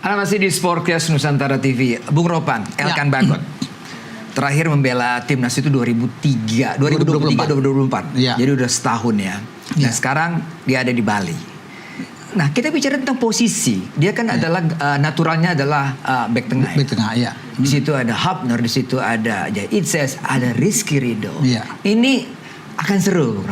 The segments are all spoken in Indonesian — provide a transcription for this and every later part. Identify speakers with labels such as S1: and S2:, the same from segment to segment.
S1: Anda masih di Sportcast Nusantara TV. Bung Ropan, Elkan Bagot. Terakhir membela timnas itu 2023-2024.
S2: Ya.
S1: Jadi udah setahun ya. Nah sekarang dia ada di Bali. Nah kita bicara tentang posisi. Dia kan adalah naturalnya adalah back tengah.
S2: Back tengah, ya.
S1: Di situ ada Hapner, di situ ada Jai Itzes, ada Rizky Ridho.
S2: Ya.
S1: Ini akan seru.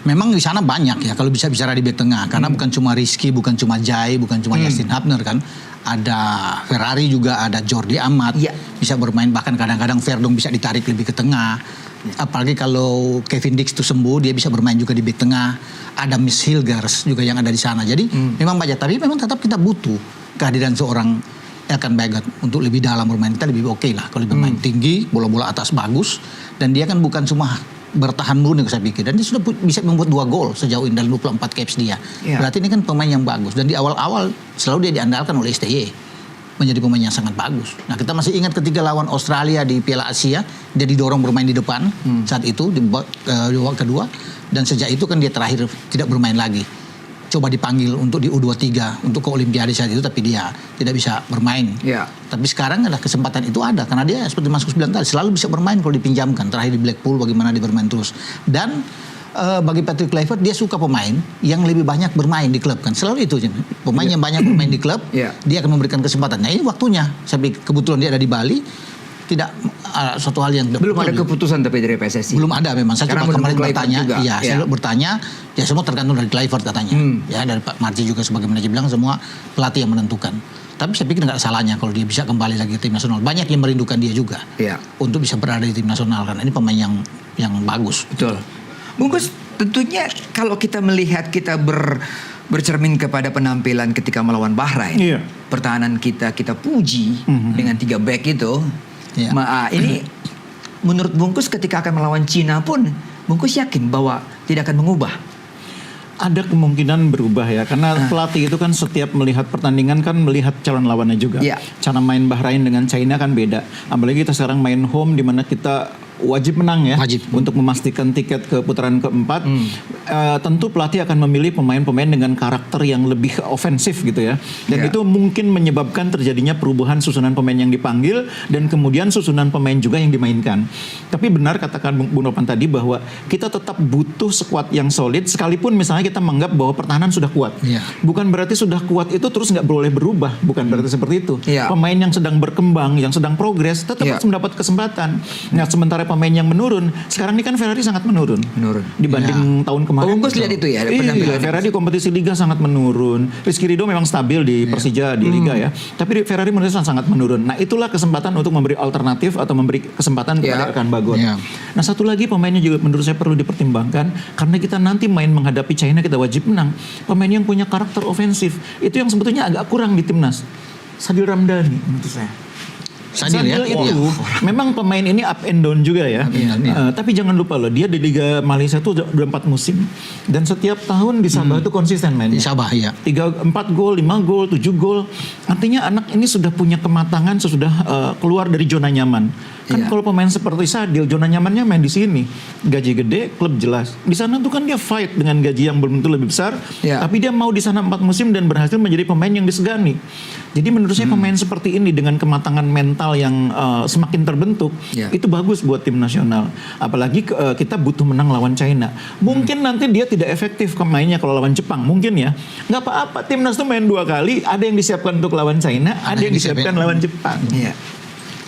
S2: Memang di sana banyak ya kalau bisa bicara di back tengah, karena bukan cuma Rizky, bukan cuma Jai, bukan cuma Justin Hapner kan. Ada Ferrari juga, ada Jordi Amat, bisa bermain, bahkan kadang-kadang Verdong bisa ditarik lebih ke tengah. Apalagi kalau Kevin Dix itu sembuh, dia bisa bermain juga di back tengah. Ada Miss Hilgers juga yang ada di sana. Jadi memang banyak, tapi memang tetap kita butuh kehadiran seorang Elkan Bagot untuk lebih dalam bermain. Kita lebih oke lah kalau bermain tinggi, bola-bola atas bagus, dan dia kan bukan cuma bertahan murni saya pikir, dan dia sudah bisa membuat 2 gol sejauh ini dalam 24 caps dia. Berarti ini kan pemain yang bagus, dan di awal-awal selalu dia diandalkan oleh STY menjadi pemain yang sangat bagus. Nah kita masih ingat ketika lawan Australia di Piala Asia, dia didorong bermain di depan saat itu di babak kedua, dan sejak itu kan dia terakhir tidak bermain lagi. Coba dipanggil untuk di U23 untuk ke Olimpiade saat itu, tapi dia tidak bisa bermain. Tapi sekarang adalah kesempatan itu ada, karena dia seperti Mas Kus bilang tadi selalu bisa bermain kalau dipinjamkan. Terakhir di Blackpool bagaimana dia bermain terus. Dan bagi Patrick Kluivert, dia suka pemain yang lebih banyak bermain di klub kan. Selalu itu pemain yang banyak bermain di klub, dia akan memberikan kesempatan. Nah ini waktunya. Tapi kebetulan dia ada di Bali. Tidak suatu hal yang
S1: belum ada keputusan tapi dari PSSI.
S2: Belum ada memang. Saya coba kemarin bertanya, saya bertanya, ya semua tergantung dari Kluivert katanya. Ya dari Pak Marji juga sebagai manajer bilang semua pelatih yang menentukan. Tapi saya pikir nggak salahnya kalau dia bisa kembali lagi ke tim nasional. Banyak yang merindukan dia juga untuk bisa berada di tim nasional, karena ini pemain yang bagus.
S1: Betul. Bungkus, tentunya kalau kita melihat kita bercermin kepada penampilan ketika melawan Bahrain, pertahanan kita puji dengan 3 back itu. Ini menurut Bungkus ketika akan melawan Cina pun Bungkus yakin bahwa tidak akan mengubah.
S3: Ada kemungkinan berubah ya, karena pelatih itu kan setiap melihat pertandingan kan melihat calon lawannya juga. Cara main Bahrain dengan China kan beda. Apalagi kita sekarang main home di mana kita wajib menang ya, untuk memastikan tiket ke putaran keempat. Tentu pelatih akan memilih pemain-pemain dengan karakter yang lebih ofensif gitu ya, dan itu mungkin menyebabkan terjadinya perubahan susunan pemain yang dipanggil dan kemudian susunan pemain juga yang dimainkan. Tapi benar katakan Bung Ropan tadi bahwa kita tetap butuh skuad yang solid, sekalipun misalnya kita menganggap bahwa pertahanan sudah kuat. Bukan berarti sudah kuat itu terus nggak boleh berubah, bukan berarti seperti itu. Pemain yang sedang berkembang, yang sedang progres tetap harus mendapat kesempatan. Nah sementara pemain yang menurun, sekarang ini kan Ferrari sangat menurun dibanding tahun kemarin.
S1: Bungkus lihat itu ya.
S3: Ferrari kompetisi liga sangat menurun. Rizky Ridho memang stabil di Persija di liga ya, tapi Ferrari menurut saya sangat menurun. Nah itulah kesempatan untuk memberi alternatif atau memberi kesempatan kepada Elkan Bagot. Nah satu lagi pemainnya juga menurut saya perlu dipertimbangkan, karena kita nanti main menghadapi China kita wajib menang. Pemain yang punya karakter ofensif itu yang sebetulnya agak kurang di timnas. Sadil Ramdhani menurut saya. Sadil itu memang pemain ini up and down juga ya. Tapi jangan lupa loh, dia di Liga Malaysia tuh udah 4 musim, dan setiap tahun di Sabah itu konsisten mainnya. Di Sabah 4 gol, 5 gol, 7 gol. Artinya anak ini sudah punya kematangan sesudah keluar dari zona nyaman. Kan kalau pemain seperti Sadil, zona nyamannya main di sini. Gaji gede, klub jelas. Di sana tuh kan dia fight dengan gaji yang belum tentu lebih besar, tapi dia mau di sana 4 musim dan berhasil menjadi pemain yang disegani. Jadi menurut saya pemain seperti ini dengan kematangan mental yang semakin terbentuk, itu bagus buat tim nasional. Apalagi kita butuh menang lawan China. Mungkin nanti dia tidak efektif mainnya kalau lawan Jepang, mungkin ya. Nggak apa-apa, timnas tuh main 2 kali, ada yang disiapkan untuk lawan China, ada yang disiapkan lawan Jepang.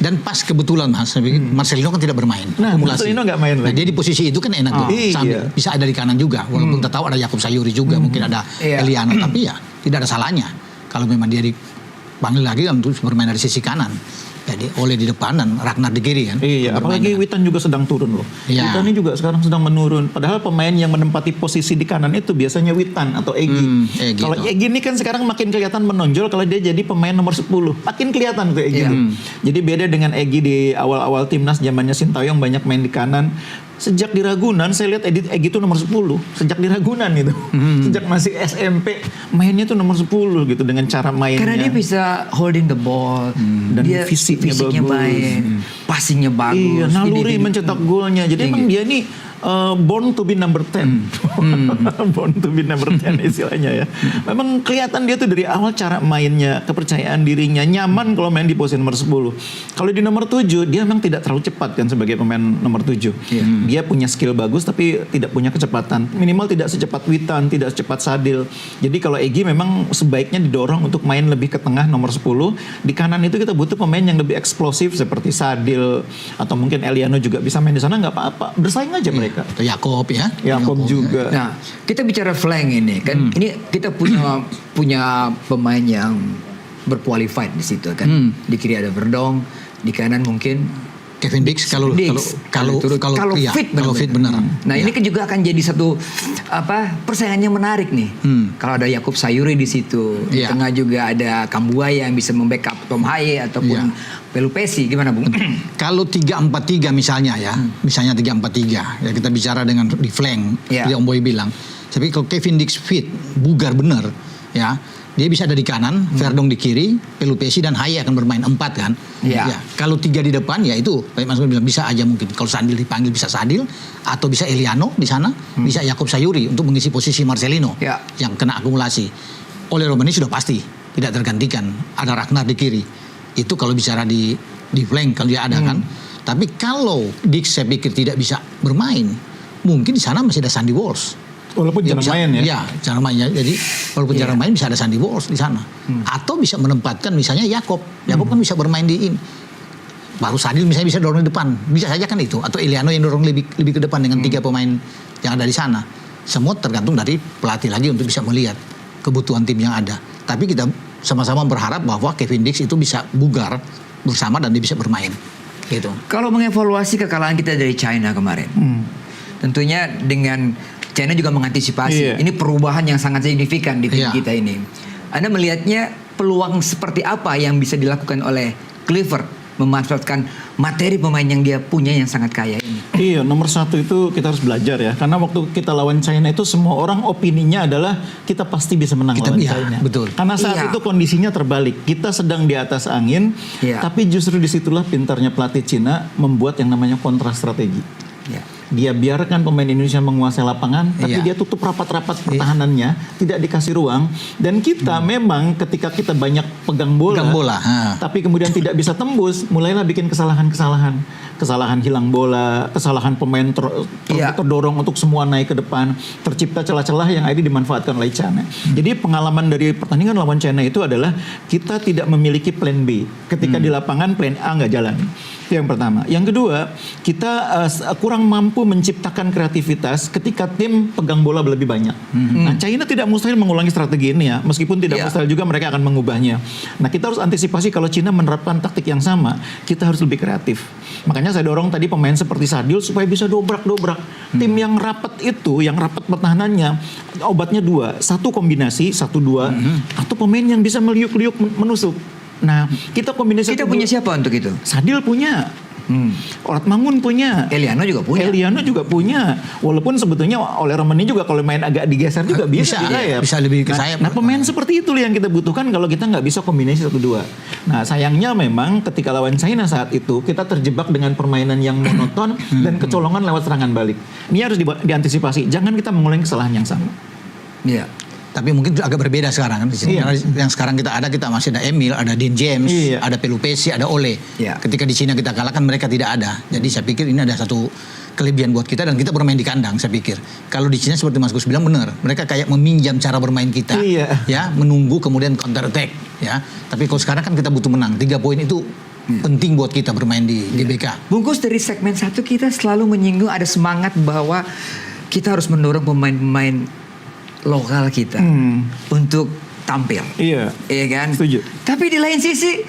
S2: Dan pas kebetulan Mas, Marcelino kan tidak bermain.
S3: Nah, Marcelino nggak main lagi.
S2: Nah, dia di posisi itu kan enak tuh. Bisa ada di kanan juga. Walaupun kita tahu ada Yakub Sayuri juga, mungkin ada Eliano, tapi ya tidak ada salahnya kalau memang dia dipanggil lagi untuk bermain dari sisi kanan. Jadi Oleh di depan dan Ragnar di kiri kan.
S3: Apalagi Witan juga sedang turun loh. Witan ini juga sekarang sedang menurun. Padahal pemain yang menempati posisi di kanan itu biasanya Witan atau Egy. Kalau Egy ini kan sekarang makin kelihatan menonjol kalau dia jadi pemain nomor 10. Makin kelihatan tuh Egy. Jadi beda dengan Egy di awal-awal timnas zamannya Sintayong banyak main di kanan. Sejak di Ragunan saya lihat Egy itu nomor 10. Sejak di Ragunan itu. Sejak masih SMP mainnya tuh nomor 10 gitu dengan cara mainnya.
S1: Karena dia bisa holding the ball,
S3: dan dia fisiknya bagus,
S1: passingnya bagus.
S3: Naluri mencetak golnya. Jadi emang dia nih born to be number 10. Born to be number 10 istilahnya ya. Memang kelihatan dia tuh dari awal cara mainnya, kepercayaan dirinya, nyaman kalau main di posisi nomor 10. Kalau di nomor 7 dia memang tidak terlalu cepat kan sebagai pemain nomor 7. Dia punya skill bagus tapi tidak punya kecepatan. Minimal tidak secepat Witan, tidak secepat Sadil. Jadi kalau Egy memang sebaiknya didorong untuk main lebih ke tengah nomor 10. Di kanan itu kita butuh pemain yang lebih eksplosif seperti Sadil atau mungkin Eliano juga bisa main di sana, nggak apa-apa. Bersaing aja mereka.
S2: Atau Yakob ya.
S3: Yakob juga.
S1: Nah, kita bicara flank ini kan. Ini kita punya pemain yang berqualified di situ kan. Di kiri ada Verdong, di kanan mungkin
S2: Kevin Dix kalau fit benar.
S1: Nah, ini kan juga akan jadi satu persaingannya menarik nih. Kalau ada Yakub Sayuri di situ, di tengah juga ada Kambuaya yang bisa membackup Tom Haye ataupun Pelupesi, gimana Bung?
S2: Kalau 3-4-3 misalnya ya, misalnya 3-4-3 ya kita bicara dengan di flank, seperti Om Boy bilang. Tapi kalau Kevin Dix fit, bugar benar, ya dia bisa ada di kanan, Verdong di kiri, Pelupesi dan Haye akan bermain 4 kan. Ya, kalau 3 di depan ya itu, Pak Mas bilang bisa aja mungkin. Kalau Sadil dipanggil bisa Sadil, atau bisa Eliano di sana, bisa Yakub Sayuri untuk mengisi posisi Marcelino yang kena akumulasi. Oleh Romani sudah pasti tidak tergantikan. Ada Ragnar di kiri. Itu kalau bicara di flank kalau dia ada kan. Tapi kalau Dix saya pikir tidak bisa bermain, mungkin di sana masih ada Sandy Walsh.
S3: Walaupun jarang main ya.
S2: Iya, jarang main ya. Jadi walaupun jarang main bisa ada Sandy Walsh di sana. Atau bisa menempatkan misalnya Yakob. Yakob kan bisa bermain di ini. Baru Sadil misalnya bisa dorong di depan. Bisa saja kan itu. Atau Eliano yang dorong lebih ke depan dengan 3 pemain yang ada di sana. Semua tergantung dari pelatih lagi untuk bisa melihat kebutuhan tim yang ada. Tapi kita sama-sama berharap bahwa Kevin Dix itu bisa bugar bersama dan dia bisa bermain. Gitu.
S1: Kalau mengevaluasi kekalahan kita dari China kemarin, tentunya dengan China juga mengantisipasi. Ini perubahan yang sangat signifikan di tim kita ini. Anda melihatnya peluang seperti apa yang bisa dilakukan oleh Clifford memanfaatkan materi pemain yang dia punya yang sangat kaya ini?
S3: Iya, nomor 1 itu kita harus belajar ya. Karena waktu kita lawan China itu semua orang opininya adalah kita pasti bisa menang lawan China.
S2: Betul.
S3: Karena saat itu kondisinya terbalik. Kita sedang di atas angin, tapi justru disitulah pintarnya pelatih Cina membuat yang namanya kontra strategi. Dia biarkan pemain Indonesia menguasai lapangan, tapi dia tutup rapat-rapat pertahanannya, tidak dikasih ruang. Dan kita memang ketika kita banyak pegang bola. Tapi kemudian tidak bisa tembus, mulailah bikin kesalahan-kesalahan. Kesalahan hilang bola, kesalahan pemain terdorong untuk semua naik ke depan, tercipta celah-celah yang akhirnya dimanfaatkan oleh China. Jadi pengalaman dari pertandingan lawan China itu adalah kita tidak memiliki plan B. Ketika di lapangan plan A nggak jalan. Itu yang pertama. Yang kedua, kita kurang mampu menciptakan kreativitas ketika tim pegang bola lebih banyak. Nah, China tidak mustahil mengulangi strategi ini ya, meskipun tidak mustahil juga mereka akan mengubahnya. Nah, kita harus antisipasi kalau China menerapkan taktik yang sama, kita harus lebih kreatif. Makanya saya dorong tadi pemain seperti Sadil supaya bisa dobrak-dobrak. Tim yang rapat itu, yang rapat pertahanannya, obatnya 2. 1 kombinasi, 1-2, atau pemain yang bisa meliuk-liuk menusuk. Nah, kita kombinasi.
S1: Kita punya siapa untuk itu?
S3: Sadil punya. Orat Mangun punya.
S1: Eliano juga punya.
S3: Walaupun sebetulnya oleh Romani juga kalau main agak digeser juga bisa
S2: lebih ke sayap.
S3: Nah, pemain seperti itu yang kita butuhkan kalau kita nggak bisa kombinasi 1-2. Nah, sayangnya memang ketika lawan China saat itu kita terjebak dengan permainan yang monoton dan kecolongan lewat serangan balik. Ini harus diantisipasi. Jangan kita mengulangi kesalahan yang sama.
S2: Iya. Tapi mungkin agak berbeda sekarang kan di sini. Yang sekarang kita masih ada Emil, ada Dean James, ada Pelupesi, ada Ole. Ketika di Cina kita kalahkan mereka tidak ada. Jadi saya pikir ini ada satu kelebihan buat kita dan kita bermain di kandang saya pikir. Kalau di Cina seperti Mas Gus bilang benar, mereka kayak meminjam cara bermain kita. Ya, menunggu kemudian counter attack ya. Tapi kalau sekarang kan kita butuh menang. 3 poin itu penting buat kita bermain di GBK.
S1: Bungkus dari segmen 1 kita selalu menyinggung ada semangat bahwa kita harus mendorong pemain-pemain lokal kita untuk tampil. Iya kan?
S3: Setuju.
S1: Tapi di lain sisi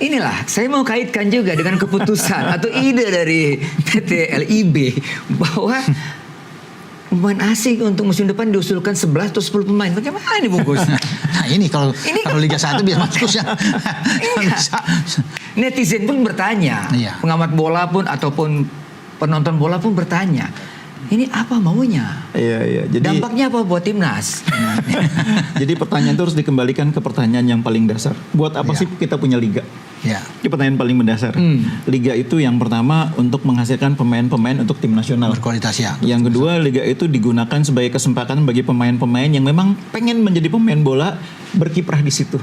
S1: inilah saya mau kaitkan juga dengan keputusan atau ide dari PT LIB bahwa pemain asing untuk musim depan diusulkan 11 atau 10 pemain. Bagaimana ini Bungkus?
S2: Nah ini kalau Liga 1 biar masuk ya.
S1: Netizen pun bertanya, pengamat bola pun ataupun penonton bola pun bertanya. Ini apa maunya?
S3: Iya. Jadi
S1: dampaknya apa buat timnas?
S3: Jadi pertanyaan itu harus dikembalikan ke pertanyaan yang paling dasar. Buat apa sih kita punya liga?
S2: Ya.
S3: Itu pertanyaan paling mendasar. Liga itu yang pertama untuk menghasilkan pemain-pemain untuk tim nasional.
S2: Berkualitas ya.
S3: Yang kedua, liga itu digunakan sebagai kesempatan bagi pemain-pemain yang memang pengen menjadi pemain bola berkiprah di situ.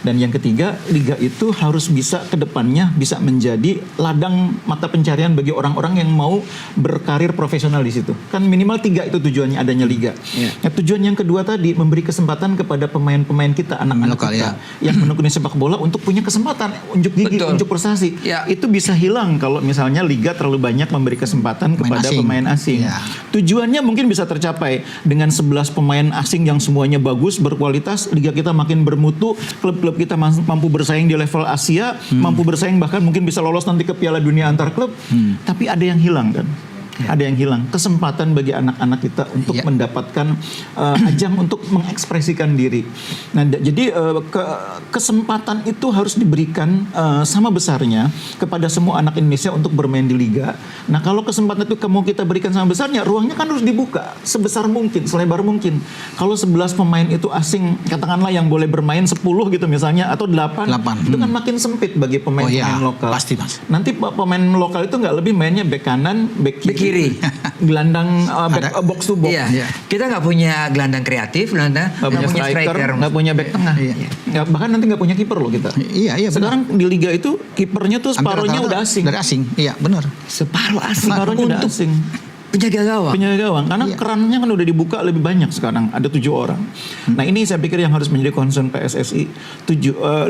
S3: Dan yang ketiga, liga itu harus bisa ke depannya bisa menjadi ladang mata pencarian bagi orang-orang yang mau berkarir profesional di situ. Kan minimal 3 itu tujuannya adanya liga. Nah, tujuan yang kedua tadi memberi kesempatan kepada pemain-pemain kita, anak-anak kita yang menekuni sepak bola untuk punya kesempatan unjuk gigi, unjuk prestasi. Itu bisa hilang kalau misalnya liga terlalu banyak memberi kesempatan kepada pemain asing. Tujuannya mungkin bisa tercapai dengan 11 pemain asing yang semuanya bagus, berkualitas, liga kita makin bermutu, klub-klub kita mampu bersaing di level Asia, mampu bersaing bahkan mungkin bisa lolos nanti ke Piala Dunia antar klub. Tapi ada yang hilang kan? Ada yang hilang. Kesempatan bagi anak-anak kita untuk mendapatkan ajang untuk mengekspresikan diri. Nah, jadi kesempatan itu harus diberikan sama besarnya kepada semua anak Indonesia untuk bermain di liga. Nah, kalau kesempatan itu mau kita berikan sama besarnya, ruangnya kan harus dibuka sebesar mungkin, selebar mungkin. Kalau 11 pemain itu asing, katakanlah yang boleh bermain 10 gitu misalnya, atau 8. Itu kan makin sempit bagi pemain-pemain lokal.
S2: Pasti, Mas.
S3: Nanti pemain lokal itu nggak lebih mainnya bek kanan, bek kiri. Gelandang box to box.
S1: Kita nggak punya gelandang kreatif, nggak
S3: punya striker, nggak punya back tengah. Bahkan nanti nggak punya kiper loh kita.
S2: Iya.
S3: Sekarang di liga itu kipernya tuh separuhnya udah asing.
S2: Dari asing, iya benar.
S3: Separuhnya udah asing.
S1: Penjaga gawang. Karena kerannya kan udah dibuka lebih banyak sekarang. Ada 7 orang. Nah, ini saya pikir yang harus menjadi concern PSSI,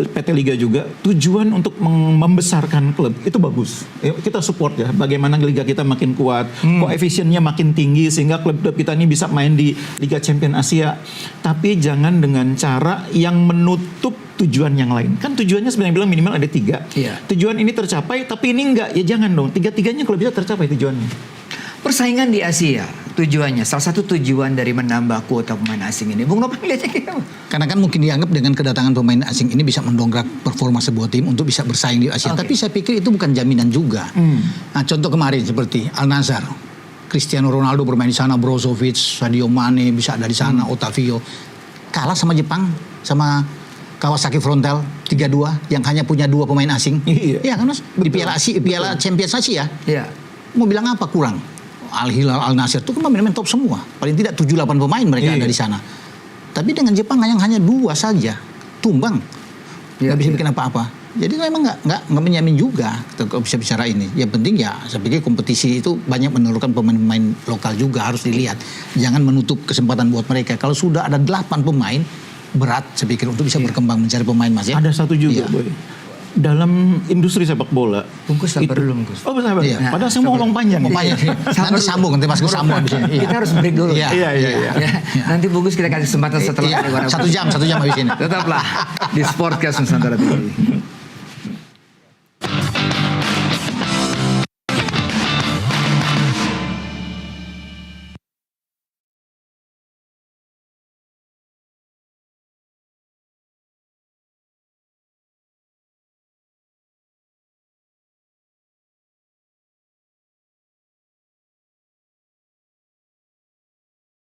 S1: PT Liga juga. Tujuan untuk membesarkan klub itu bagus. Kita support ya. Bagaimana liga kita makin kuat, koefisiennya makin tinggi sehingga klub-klub kita ini bisa main di Liga Champion Asia. Tapi jangan dengan cara yang menutup tujuan yang lain. Kan tujuannya sebenarnya bilang minimal ada 3. Tujuan ini tercapai, tapi ini enggak. Ya jangan dong. 3-tiganya kalau bisa tercapai tujuannya. Persaingan di Asia tujuannya, salah satu tujuan dari menambah kuota pemain asing ini. Bung Nopan lihatnya gimana?
S2: Karena kan mungkin dianggap dengan kedatangan pemain asing ini bisa mendongkrak performa sebuah tim untuk bisa bersaing di Asia. Tapi saya pikir itu bukan jaminan juga. Nah, contoh kemarin seperti Al-Nassr, Cristiano Ronaldo bermain di sana, Brozovic, Sadio Mane bisa dari sana, Otavio. Kalah sama Jepang, sama Kawasaki Frontale 3-2 yang hanya punya 2 pemain asing. Iya kan, Mas? Di Piala Champions Asia. Mau bilang apa kurang? Al-Hilal, Al-Nassr itu kan pemain top semua. Paling tidak 7-8 pemain mereka ada di sana. Tapi dengan Jepang yang hanya 2 saja, tumbang. Nggak bisa bikin apa-apa. Jadi memang nggak menjamin juga kalau bisa bicara ini. Yang penting ya saya pikir kompetisi itu banyak menurunkan pemain-pemain lokal juga harus dilihat. Jangan menutup kesempatan buat mereka. Kalau sudah ada 8 pemain, berat saya pikir untuk bisa berkembang mencari pemain, Mas ya.
S3: Ada satu juga, Boy. Dalam industri sepak bola.
S1: Bungkus sabar dulu, Bungkus.
S3: Oh, sabar. Padahal saya mau ngomong panjang.
S2: Nanti sambung, nanti Mas Gus sambung habis ini.
S1: Kita harus break dulu.
S3: Iya.
S1: Nanti Bungkus kita kasih kesempatan setelah
S2: 1 jam habis ini.
S1: Tetaplah di Sportcast Nusantara TV.